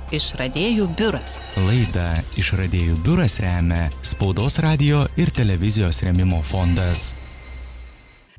Išradėjų biuras. Laidą Išradėjų biuras remia Spaudos radijo ir televizijos rėmimo fondas.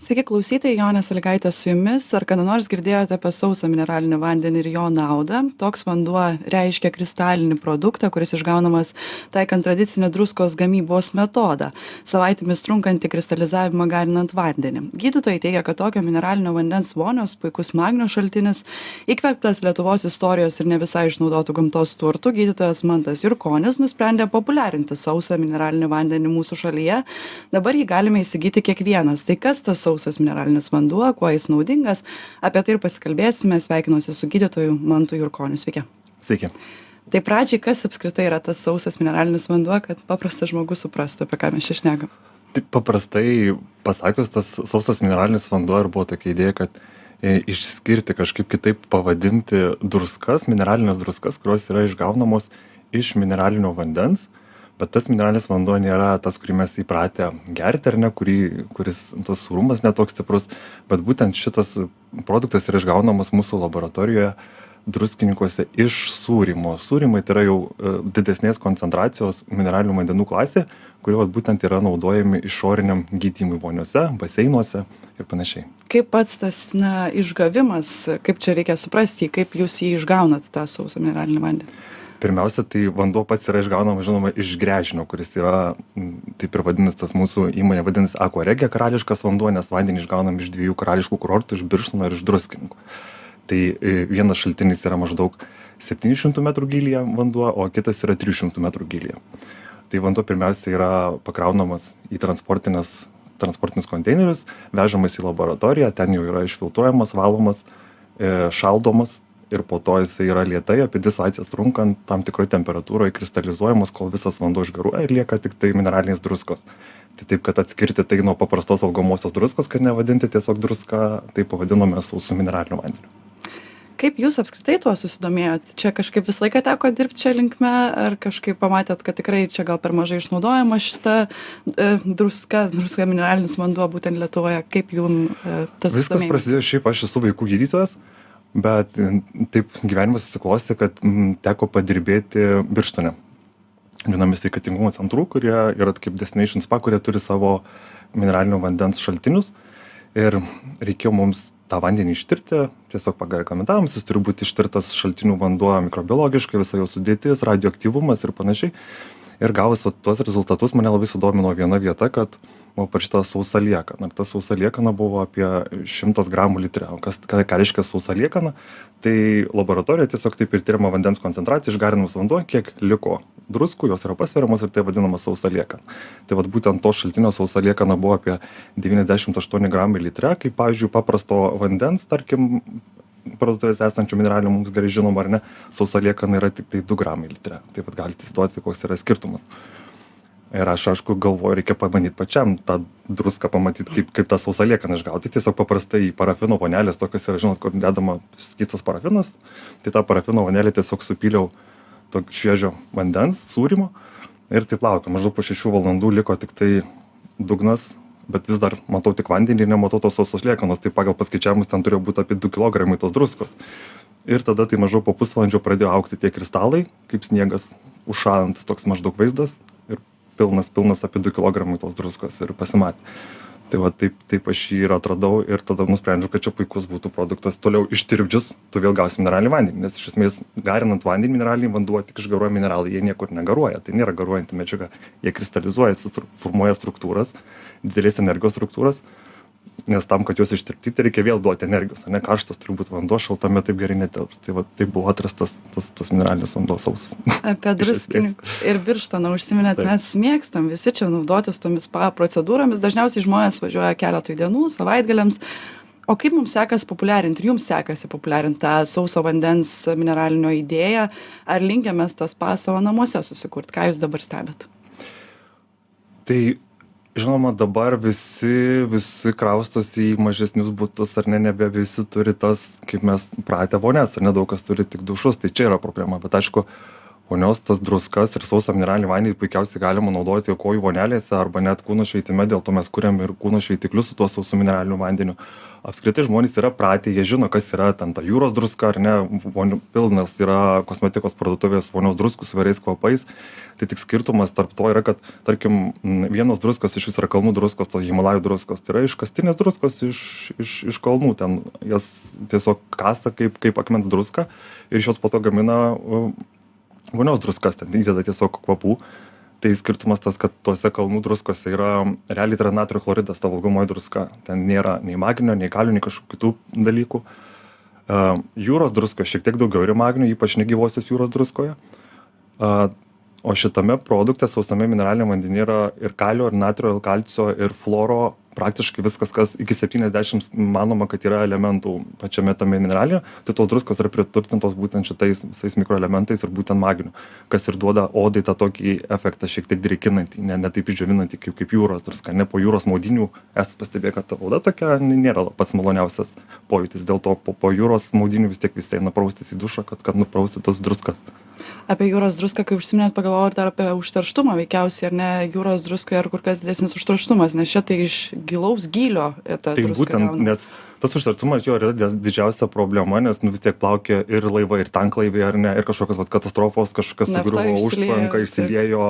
Sveiki klausytojai, Jonė Sąlygaitė su jumis. Ar kada nors girdėjote apie sausą mineralinį vandenį ir jo naudą? Toks vanduo reiškia kristalinį produktą, kuris išgaunamas taikant tradicinį druskos gamybos metodą, savaitėmis trunkantį kristalizavimą garinant vandenį. Gydytojai teigia, kad tokio mineralinio vandens vonios puikus magnio šaltinis, įkvėptas Lietuvos istorijos ir ne visai išnaudotų gamtos turtų, gydytojas Mantas Jurkonis nusprendė populiarinti sausą mineralinį vandenį mūsų šalyje. Dabar jį galime įsigyti kiekvienas. Tai kas tas sausas mineralinis vanduo, kuo jis naudingas? Apie tai ir pasikalbėsime. Sveikinuosi su gydytoju Mantu Jurkoniu. Sveiki. Sveiki. Tai pradžiai, kas apskritai yra tas sausas mineralinis vanduo, kad paprastas žmogus suprastų, apie ką mes čia šnekam? Taip paprastai pasakius, tas sausas mineralinis vanduo ir buvo tokia idėja, kad išskirti kažkaip kitaip pavadinti druskas, mineralinės druskas, kurios yra išgaunamos iš mineralinio vandens. Bet tas mineralinis vanduo nėra tas, kurį mes įpratę gerti, ar ne, kuris tas sūrumas netoks stiprus, bet būtent šitas produktas yra išgaunamas mūsų laboratorijoje druskininkuose iš sūrymo. Sūrymai tai yra jau didesnės koncentracijos mineralinių vandenų klasė, kurie būtent yra naudojami išoriniam gydymui voniose, baseinuose ir panašiai. Kaip pats tas išgavimas, kaip čia reikia suprasti, kaip jūs jį išgaunat, tą sausą mineralinį vandenį? Pirmiausia, tai vanduo pats yra išgaunamas, žinoma, iš gręžinio, kuris yra, taip ir vadinasi, tas mūsų įmonė vadinasi Aquaregia karališkas vanduo, nes vandenį išgaunam iš dviejų karališkų kurortų, iš Birštono ir iš Druskininkų. Tai vienas šaltinis yra maždaug 700 metrų gylyje vanduo, o kitas yra 300 metrų gylyje. Tai vanduo pirmiausia yra pakraunamas į transportinius konteinerius, vežamas į laboratoriją, ten jau yra išfiltruojamas, valomas, šaldomas. Ir po to jisai yra lėtai, apie 2 savaites trunkant tam tikroje temperatūroje kristalizuojamas, kol visas vanduo išgaruoja ir lieka tik tai mineralinės druskos. Tai taip, kad atskirti tai nuo paprastos valgomosios druskos, kad nevadinti tiesiog druską, tai pavadinome sausų mineraliniu vandeniu. Kaip jūs apskritai tuo susidomėjot? Čia kažkaip visą laiką teko dirbti čia linkme, ar kažkaip pamatėt, kad tikrai čia gal per mažai išnaudojama šita druska mineralinis vanduo būtent Lietuvoje? Kaip jum tas susidomėjimas? Viskas prasidėjo, šiaip aš esu vaikų gydytojas. Bet taip gyvenimas susiklosti, kad teko padirbėti Birštone. Viename sveikatingumo centrų, kurie yra kaip Destination Spa, kurie turi savo mineralinio vandens šaltinius. Ir reikėjo mums tą vandenį ištirti, tiesiog pagal reglamentavimus, jis turi būti ištirtas šaltinių vanduo mikrobiologiškai, visa jo sudėtis, radioaktyvumas ir panašiai. Ir gavus tuos rezultatus mane labai sudomino viena vieta, kad buvo parašyta sausa liekana. Ir ta sausa liekana buvo apie 100 gramų litre. O ką reiškia sausa liekana? Tai laboratorija tiesiog taip ir tiriama vandens koncentracija, išgarinamas vanduo, kiek liko druskų, jos yra pasveriamos ir tai vadinama sausa liekana. Tai būtent to šaltinio sausa liekana buvo apie 98 gramai litre, kaip pavyzdžiui paprasto vandens, tarkim, parduotuvėse esančių mineralinių mums gerai žinoma, ar ne, sausa liekana yra tik tai 2 gramai litre. Taip pat galite įsivaizduoti, koks yra skirtumas. Ir aš, aišku, galvoju, reikia pabandyti pačiam tą druską pamatyti, kaip tą sausą liekaną išgauti. Tiesiog paprastai parafino vonelės, tokios yra, žinot, kur dedama skystas parafinas, tai tą parafino vonelę tiesiog supyliau šviežio vandens, sūrymo ir taip laukiu. Maždaug po 6 valandų liko tik tai dugnas, bet vis dar matau tik vandenį ir nematau tos sausos liekanos. Tai pagal paskaičiavimus ten turėjo būti apie 2 kg tos druskos. Ir tada tai maždaug po pusvalandžio pradėjo augti tie kristalai, kaip sniegas užšąlant, toks maždaug vaizdas. Ir pilnas apie 2 kg tos druskos ir pasimatė. Tai taip aš jį ir atradau ir tada nusprendžiau, kad čia puikus būtų produktas. Toliau ištirpdžius, tu vėl gausi mineralinį vandenį, nes iš esmės garinant vandenį mineralinį vanduo tik išgaruoja mineralai, jie niekur negaruoja. Tai nėra garuojanti medžiaga, jie kristalizuojasi, formuoja struktūras, didelės energijos struktūras, nes tam, kad juos ištirpdyti, reikia vėl duoti energijos, ne karštas turi būti vanduo, šaltame taip gerai netelps. Tai taip buvo atrastas tas mineralinis vanduo sausas. Apie druskininkus ir Birštoną užsiminėt, mes mėgstam visi čia naudotis tomis spa procedūromis. Dažniausiai žmonės važiuoja keletui dienų, savaitgaliams. O kaip mums sekasi populiarinti, ir jums sekasi populiarinti tą sauso vandens mineralinio idėją, ar linkę mes tas spa savo namuose susikurti? Ką jūs dabar stebit? Tai žinoma, dabar visi kraustosi į mažesnius butus, ar ne, nebe visi turi tas, kaip mes pratę vonės, ar ne, daug kas turi tik dušus, tai čia yra problema. Bet aišku, vonios tas druskas ir sausą mineralinį vandenį puikiausiai galima naudoti kojų vonelėse arba net kūno šveitime, dėl to mes kuriam ir kūno šveitiklius su tuo sausu mineraliniu vandeniu. Apskritai žmonės yra pratę, jie žino, kas yra ten ta jūros druska ar ne, pilnas yra kosmetikos parduotuvės vonios druskų su įvairiais kvapais. Tai tik skirtumas tarp to yra, kad, tarkim, vienos druskos iš vis yra kalnų druskos, tos Himalajų druskos, tai yra iškastinės druskos iš kalnų, ten jas tiesiog kasa kaip akmens druska ir iš jos po to gamina vonios druskas, ten įdeda tiesiog kvapų. Tai skirtumas tas, kad tuose kalnų druskose yra realiai tai yra natrio chloridas, ta valgomoji druska. Ten nėra nei magnio, nei kalio, nei kažkokių kitų dalykų. Jūros drusko šiek tiek daugiau yra magnio, ypač negyvosios jūros druskoje. O šitame produkte, sausame mineralinė vandenį yra ir kalio, ir natrio, ir kalcio, ir fluoro, praktiškai viskas, kas iki 70 manoma, kad yra elementų pačiame tame mineralinė, tai tos druskos yra priturtintos būtent šitais visais mikroelementais ir būtent magniu, kas ir duoda odai tą tokį efektą šiek tiek drėkinantį, ne taip išdžiovinantį kaip jūros druska. Ne po jūros maudynių esate pastebėję, kad ta oda tokia nėra pats maloniausias pojūtis, dėl to po jūros maudynių vis tiek visi eina praustis į dušą, kad nuprausti tos druskas. Apie jūros druską, kai užsiminėt, pagalvojau ir dar apie užterštumą veikiausiai, ar ne, jūros druskoje ar kur kas didesnis užterštumas, nes šitai iš gilaus gylio ta tai druska būtent, gaunama. nes tas užterštumas jo yra didžiausia problema, nes vis tiek plaukia ir laivai, ir tanklaiviai, ar ne, ir kažkokios katastrofos, kažkokios Nafta sugriuvo išsiliejo, užtvanka, išsiliejo,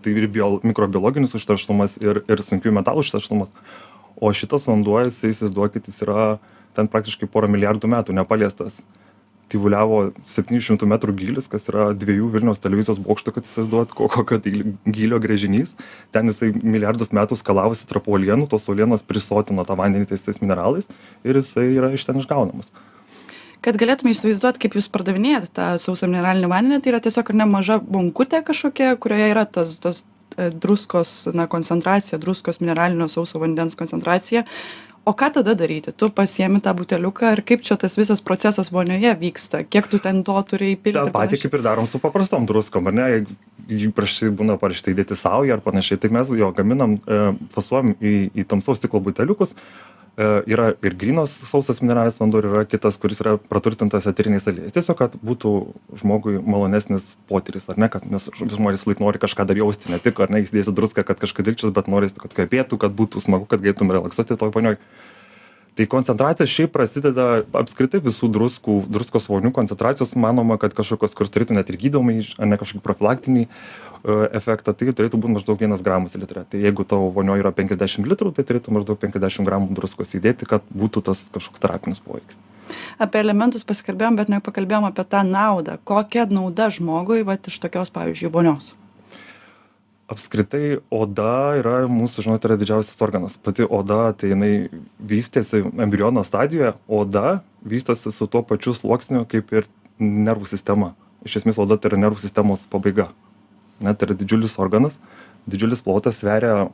tai ir mikrobiologinis užterštumas, ir sunkių metalų užterštumas. O šitas vanduo, jisai, įsivaizduokit, jis yra ten praktiškai 1 milijardų metų nepaliestas. Tyvuliavo 700 metrų gylis, kas yra 2 Vilniaus televizijos bokštų, kad įsivaizduot, kokio gylio gręžinys. Ten jisai milijardus metų skalavosi tarp uolienų, tos uolienos prisotino tą vandenį tais mineralais ir jisai yra iš ten išgaunamas. Kad galėtume įsivaizduoti, kaip jūs pardavinėjate tą sausą mineralinį vandenį, tai yra tiesiog nemaža bonkutė kažkokia, kurioje yra tos druskos koncentracija, druskos mineralinio sauso vandens koncentracija. O ką tada daryti? Tu pasiemi tą buteliuką ir kaip čia tas visas procesas vonioje vyksta? Kiek tu ten to turi įpilti? Ta patį kaip ir darom su paprastom druskom, ar ne? Jeigu prašai būna parašyta įdėti saują ar panašiai, tai mes jo gaminam, fasuojam į tamsaus stiklo buteliukus. Yra ir grynas sausas mineralinis vanduo, ir yra kitas, kuris yra praturtintas eteriniais aliejais. Tiesiog, kad būtų žmogui malonesnis potyris, ar ne, kad nes žmonės laik nori kažką dar jausti, ne tik, ar ne, įsidėsi druską, kad kažką dilčius, bet nori, kad kvepėtų, kad būtų smagu, kad galėtum relaksuoti toj vonioj. Tai koncentracija šiaip prasideda apskritai visų druskos vonių koncentracijos, manoma, kad kažkokios, kur turėtų net ir gydomai, ar ne kažkokį profilaktinį efektą, tai turėtų būti maždaug 1 gramas litre. Tai jeigu tavo vonioje yra 50 litrų, tai turėtų maždaug 50 gramų druskos įdėti, kad būtų tas kažkoks terapinis poveikis. Apie elementus pasikalbėjom, bet nepakalbėjom apie tą naudą. Kokia nauda žmogui iš tokios, pavyzdžiui, vonios? Apskritai oda yra mūsų, žinote, yra didžiausias organas. Pati oda, tai jinai vystėsi embriono stadijoje, oda vystosi su tuo pačiu sluoksniu kaip ir nervų sistema. Iš esmės oda tai yra nervų sistemos pabaiga. Net yra didžiulis organas, didžiulis plotas, sveria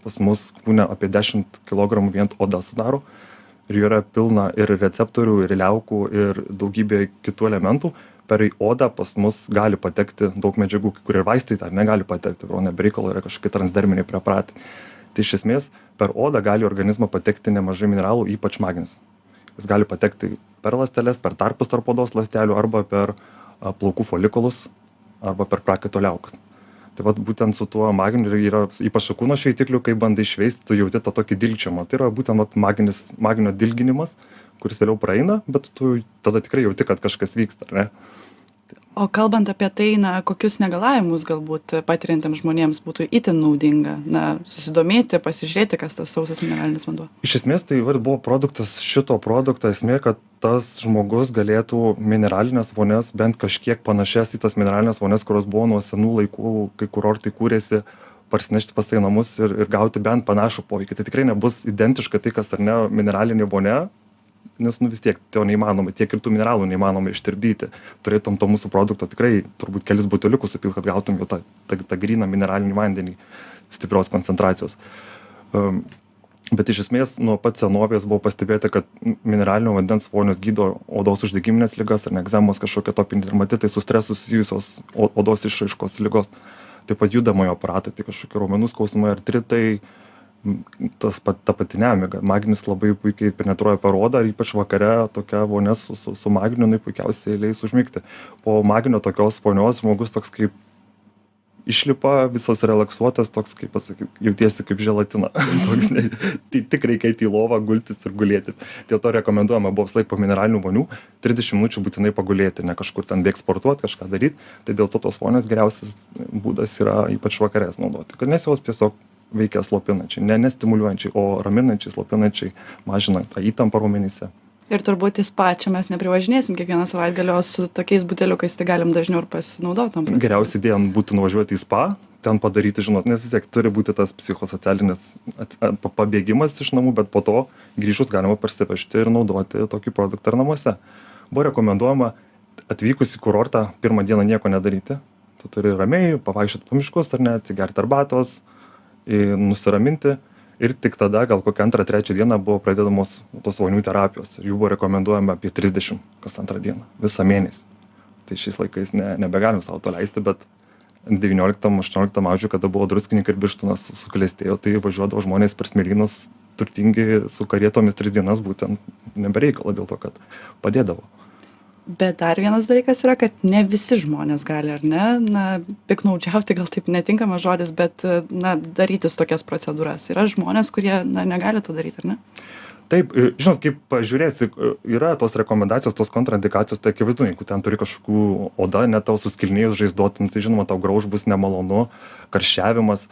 pas mus kūne apie 10 kg vien oda sudaro. Ir yra pilna ir receptorių, ir liaukų, ir daugybė kitų elementų. Per odą pas mus gali patekti daug medžiagų, kurie ir vaistai dar negali patekti, o ne be reikalo yra kažkokie transderminiai preparatai. Tai iš esmės per odą gali į organizmą patekti nemažai mineralų, ypač magnis. Jis gali patekti per ląsteles, per tarpus tarp odos ląstelių, arba per plaukų folikulus, arba per prakaito liaukas. Tai vat būtent su tuo magniu yra, ypač su kūno šveitikliu, kai bandai išveisti, tu jauti tą tokį dilgčiamą. Tai yra būtent magnio dilginimas, kuris vėliau praeina, bet tu tada tikrai jauti, kad kažkas vyksta, ar ne? O kalbant apie tai, kokius negalavimus galbūt patiriantiems žmonėms būtų itin naudinga, susidomėti, pasižiūrėti, kas tas sausas mineralinis vanduo? Iš esmės tai buvo šito produkto esmė, kad tas žmogus galėtų mineralinės vonias, bent kažkiek panašias į tas mineralinės vonias, kurios buvo nuo senų laikų, kai kurortai kūrėsi, parsinešti pas tai namus ir gauti bent panašų poveikį. Tai tikrai nebus identiška tai, kas ar ne mineralinė vonia, nes vis tiek to neįmanoma, tiek ir tų mineralų neįmanoma ištirpdyti. Turėtum to mūsų produkto tikrai turbūt kelis buteliukus supilt, kad gautum jau tą gryną mineralinį vandenį stiprios koncentracijos. Bet iš esmės nuo pat senovės buvo pastebėta, kad mineralinio vandens vonios gydo odos uždegiminės ligas ar egzemos, kažkokie topiniai dermatitai, su stresu susijusios odos išraiškos ligos. Taip pat judamojo aparatai, tai kažkokie raumenų skausmai, artritai, ta pati nemiga. Magnis labai puikiai penetruoja per odą, ypač vakare tokia vonia su magniu, puikiausiai leis užmigti. Po magnio tokios vonios žmogus toks kaip išlipa, visas relaksuotas, toks, kaip pasakyti, jautiesi kaip želatina. Tik reikia eiti į lovą, gultis ir gulėti. Dėl to rekomenduojama buvo visą laiką po mineralinių vonių 30 minučių būtinai pagulėti, ne kažkur ten bėg sportuoti, kažką daryti. Tai dėl to tos vonios geriausias būdas yra ypač vakarės naudoti, nes jos tiesiog veikia slopinančiai, nestimuliuojančiai, o raminančiai, slopinančiai, mažina tą įtampą raumenyse. Ir turbūt į spa čia mes neprivažinėsim kiekvieną savaitgalį, o su tokiais buteliukais tai galim dažniau ir pasinaudoti. Geriausia idėja būtų nuvažiuoti į spa, ten padaryti, nes vis tiek turi būti tas psichosocialinis pabėgimas iš namų, bet po to grįžus galima parsivežti ir naudoti tokį produktą ir namuose. Buvo rekomenduojama atvykus į kurortą pirmą dieną nieko nedaryti. Tu turi ramiai pavaikščioti po miškus ar ne, atsigerti arbatos, nusiraminti. Ir tik tada, gal kokią 2-3 dieną buvo pradedamos tos vonių terapijos. Jų buvo rekomenduojama apie 30 kas 2 dieną, visą mėnesį. Tai šiais laikais nebegalim savo to leisti, bet 19-18 amžiuje, kada buvo Druskininkai ir Birštonas suklestėjo, tai važiuodavo žmonės per smėlynus turtingi su karietomis 3 dienas, būtent nebereikalo dėl to, kad padėdavo. Bet dar vienas dalykas yra, kad ne visi žmonės gali, ar ne, piknaudžiauti, gal taip netinkamas žodis, bet, darytis tokias procedūras. Yra žmonės, kurie, negali to daryti, ar ne? Taip, žinot, kaip pažiūrėsi, yra tos rekomendacijos, tos kontraindikacijos, tai akivaizdu, jeigu ten turi kažkokių oda, net tau suskilinėjus žaizdotum, tai žinoma, tau grauž bus nemalonu, karščiavimas.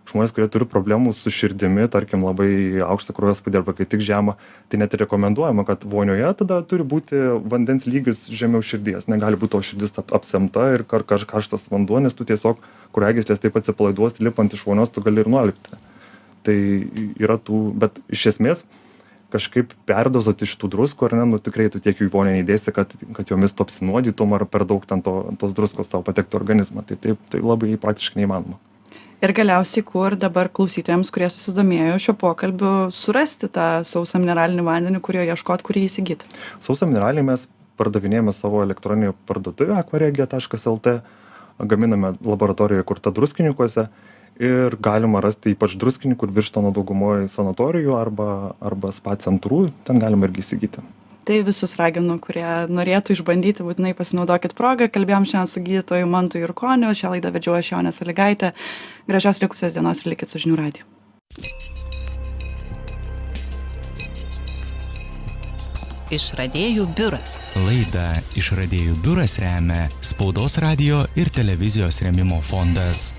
Žmonės, kurie turi problemų su širdimi, tarkim, labai aukštą kraujospūdį arba kai tik žemą, tai net rekomenduojama, kad vonioje tada turi būti vandens lygis žemiau širdies. Negali būti tavo širdis apsemta ir karštas vanduo, nes tu tiesiog kraujagyslės taip atsipalaiduos, lipant iš vonios, tu gali ir nualpti. Tai yra bet iš esmės kažkaip perdozuoti iš tų druskų, ar ne, tikrai tu tiek jų į vonią neįdėsi, kad jomis tu apsinuodytum ar per daug ten tos druskos tau patektų organizmą. Tai taip, tai labai praktiškai neįmanoma. Ir galiausiai, kur dabar klausytojams, kurie susidomėjo šio pokalbiu, surasti tą sausą mineralinį vandenį, kurio ieškoti, kurį įsigyti? Sausą mineralinį mes pardavinėjame savo elektroninėje parduotuvėje aquaregia.lt, gaminame laboratorijoje kurta Druskininkuose ir galima rasti ypač Druskininkų ir Birštono daugumoje sanatorijų arba spa centrų, ten galima irgi įsigyti. Tai visus raginu, kurie norėtų išbandyti, būtinai pasinaudokit progą. Kalbėjom šiandien su gydytoju Mantu Jurkoniu, šią laidą vedžiau aš Jonė Sąlygaitė. Gražios likusios dienos ir likit su žinių radiju. Išradėjų biuras. Laidą Išradėjų biuras remia Spaudos radijo ir televizijos rėmimo fondas.